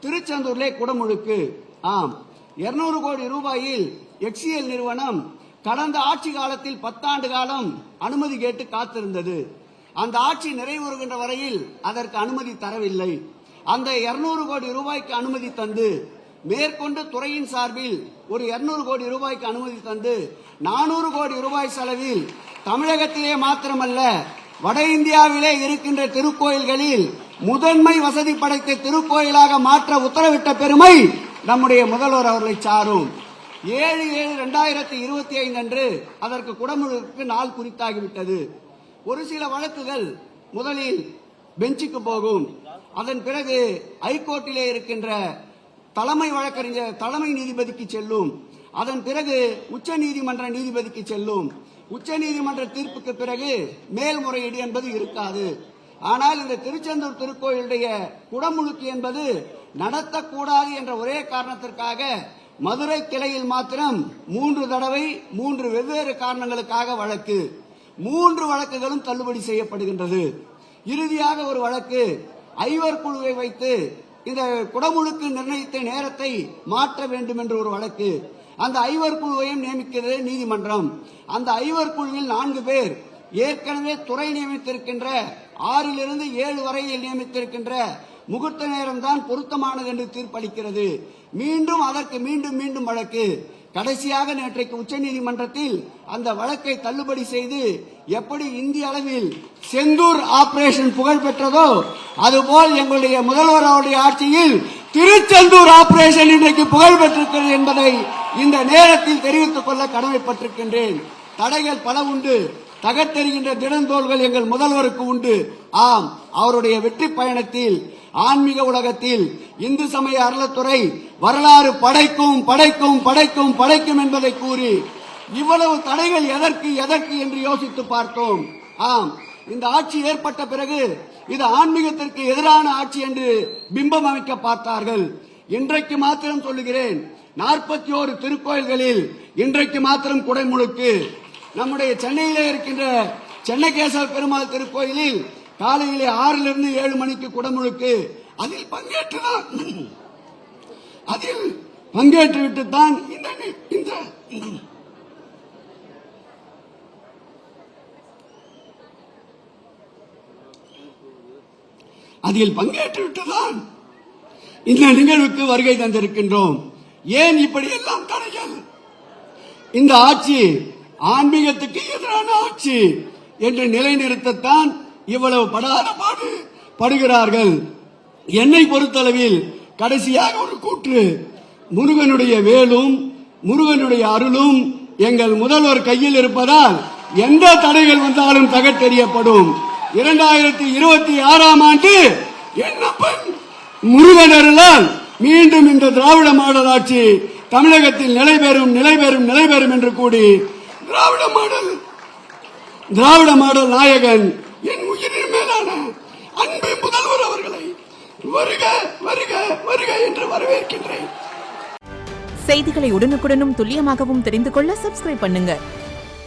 திருச்செந்தூரிலே குடமுழுக்கு. ஆம், 200 கோடி ரூபாயில் HCL நிறுவனம் கடந்த ஆட்சி காலத்தில் 10 ஆண்டு காலம் அனுமதி கேட்டு காத்திருந்தது. அந்த ஆட்சி நிறைவுறுகின்ற வரையில் அதற்கு அனுமதி தரவில்லை. அந்த 200 கோடி ரூபாய்க்கு அனுமதி தந்து மேற்கொண்டு துறையின் சார்பில் ஒரு 200 கோடி ரூபாய்க்கு அனுமதி தந்து 400 கோடி ரூபாய் செலவில் தமிழகத்திலே மாத்திரமல்ல வட இந்தியாவிலே இருக்கின்ற திருக்கோயில்களில் முதன்மை வசதி படைத்த திருக்கோயிலாக மாற்ற உத்தரவிட்ட பெருமை நம்முடைய முதல்வர் அவர்களை சாரும். 7/7/2025 அன்று அதற்கு குடமுழுக்கு நாள் குறித்தாகிவிட்டது. ஒரு சில வழக்குகள் முதலில் பெஞ்சுக்கு போகும், அதன் பிறகு ஹைகோர்ட்டிலே இருக்கின்ற தலைமை நீதிபதிக்கு செல்லும், அதன் பிறகு உச்ச நீதிமன்ற நீதிபதிக்கு செல்லும். உச்ச நீதிமன்ற தீர்ப்புக்கு பிறகு மேல்முறையீடு என்பது இருக்காது. ஆனால் இந்த திருச்செந்தூர் திருக்கோயிலுடைய குடமுழுக்கு என்பது நடத்தக்கூடாது என்ற ஒரே காரணத்திற்காக மதுரை கிளையில் மாத்திரம் 3 தடவை 3 வெவ்வேறு காரணங்களுக்காக வழக்கு, 3 வழக்குகளும் தள்ளுபடி செய்யப்படுகின்றது. இறுதியாக ஒரு வழக்கு ஐவர் குழுவை வைத்து இந்த குடமுழுக்கு நிர்ணயித்த நேரத்தை மாற்ற வேண்டும் என்று ஒரு வழக்கு. அந்த ஐவர் குழுவையும் நியமிக்கிறது நீதிமன்றம். அந்த ஐவர் குழுவில் 4 பேர் ஏற்கனவே துறை நியமித்திருக்கின்ற 6 to 7 வரையில் நியமித்திருக்கின்ற முகூர்த்த நேரம் தான் பொருத்தமானது என்று தீர்ப்பளிக்கிறது. மீண்டும் அதற்கு மீண்டும் வழக்கு. கடைசியாக நேற்றைக்கு உச்சநீதிமன்றத்தில் அந்த வழக்கை தள்ளுபடி செய்து எப்படி இந்திய அளவில் செந்தூர் ஆபரேஷன் புகழ் பெற்றதோ அதுபோல் எங்களுடைய முதல்வர் அவருடைய ஆட்சியில் திருச்செந்தூர் ஆபரேஷன் இன்றைக்கு புகழ் பெற்றிருக்கிறது என்பதை இந்த நேரத்தில் தெரிவித்துக் கொள்ள கடமைப்பட்டிருக்கின்றேன். தடைகள் பல உண்டு, தகர்த்தெறிகின்ற திடந்தோள்கள் எங்கள் முதல்வருக்கு உண்டு. ஆம், அவருடைய வெற்றி பயணத்தில் ஆன்மீக உலகத்தில் இந்து சமய அறநிலையத்துறை வரலாறு படைக்கும் படைக்கும் படைக்கும் படைக்கும் என்பதை கூறி இவ்வளவு தடைகள் எதற்கு என்று யோசித்து பார்த்தோம். ஆம், இந்த ஆட்சி ஏற்பட்ட பிறகு இது ஆன்மீகத்திற்கு எதிரான ஆட்சி என்று பிம்பம் அமைக்க பார்த்தார்கள். இன்றைக்கு மாத்திரம் சொல்லுகிறேன், 41 திருக்கோயில்களில் இன்றைக்கு மாத்திரம் குடமுழுக்கு. நம்முடைய சென்னையிலே இருக்கின்ற சென்னகேசவ பெருமாள் திருக்கோயிலில் காலையிலே 6 to 7 மணிக்கு குடமுழுக்கு. அதில் பங்கேற்றுவிட்டுத்தான் இந்த நிகழ்வுக்கு வருகை தந்திருக்கின்றோம். ஏன் இப்படி எல்லாம் தடைகள்? இந்த ஆட்சி ஆன்மீகத்துக்கு எதிரான ஆட்சி என்று நிலைநிறுத்தத்தான் இவ்வளவு படுகிறார்கள். என்னை பொறுத்தளவில் கடைசியாக ஒரு கூற்று, முருகனுடைய வேலும் முருகனுடைய அருளும் எங்கள் முதல்வர் கையில் இருப்பதால் எந்த தடைகள் வந்தாலும் தகர்த்தெறியப்படும். 2026 ஆண்டு என்னப்பன் முருகன் அருளால் மீண்டும் இந்த திராவிட மாடல் ஆட்சி தமிழகத்தில் நிலைபெறும் என்று கூடி திராவிட மாடல் நாயகன் என் உயிரின் மேலான அன்பு முதல்வர் அவர்களை வருக வருக வருக என்று வரவேற்கின்றேன். செய்திகளை உடனுக்குடனும் துல்லியமாகவும் தெரிந்து கொள்ள சப்ஸ்கிரைப் பண்ணுங்க.